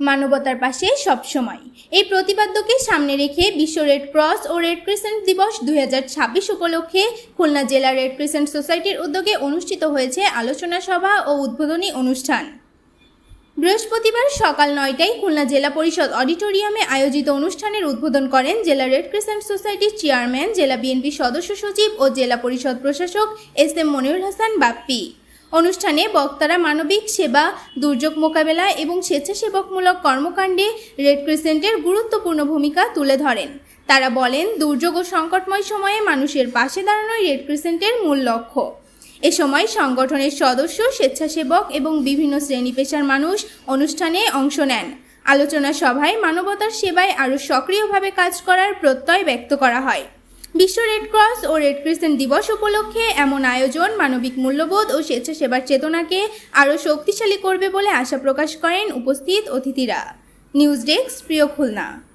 মানবতার পাশে সবসময়। এই প্রতিপাদ্যকে সামনে রেখে বিশ্ব রেড ক্রস ও রেড ক্রিসেন্ট দিবস 2026 উপলক্ষে খুলনা জেলা রেড ক্রিসেন্ট সোসাইটির উদ্যোগে অনুষ্ঠিত হয়েছে আলোচনা সভা ও উদ্বোধনী অনুষ্ঠান। বৃহস্পতিবার সকাল 9টায় খুলনা জেলা পরিষদ অডিটোরিয়ামে আয়োজিত অনুষ্ঠানের উদ্বোধন করেন জেলা রেড ক্রিসেন্ট সোসাইটির চেয়ারম্যান, জেলা বিএনপি সদস্য সচিব ও জেলা পরিষদ প্রশাসক এস.এম. মনিরুল হাসান বাপ্পি। অনুষ্ঠানে বক্তারা মানবিক সেবা, দুর্যোগ মোকাবেলা এবং স্বেচ্ছাসেবকমূলক কর্মকাণ্ডে রেড ক্রিসেন্টের গুরুত্বপূর্ণ ভূমিকা তুলে ধরেন। তারা বলেন, দুর্যোগ ও সংকটময় সময়ে মানুষের পাশে দাঁড়ানোই রেড ক্রিসেন্টের মূল লক্ষ্য। এ সময় সংগঠনের সদস্য, স্বেচ্ছাসেবক এবং বিভিন্ন শ্রেণী পেশার মানুষ অনুষ্ঠানে অংশ নেন। আলোচনা সভায় মানবতার সেবায় আরও সক্রিয়ভাবে কাজ করার প্রত্যয় ব্যক্ত করা হয়। বিশ্ব রেড ক্রস ও রেড ক্রিসেন্ট দিবস উপলক্ষে এমন আয়োজন মানবিক মূল্যবোধ ও স্বেচ্ছাসেবার চেতনাকে আরও শক্তিশালী করবে বলে আশা প্রকাশ করেন উপস্থিত অতিথিরা। নিউজ ডেস্ক, প্রিয় খুলনা।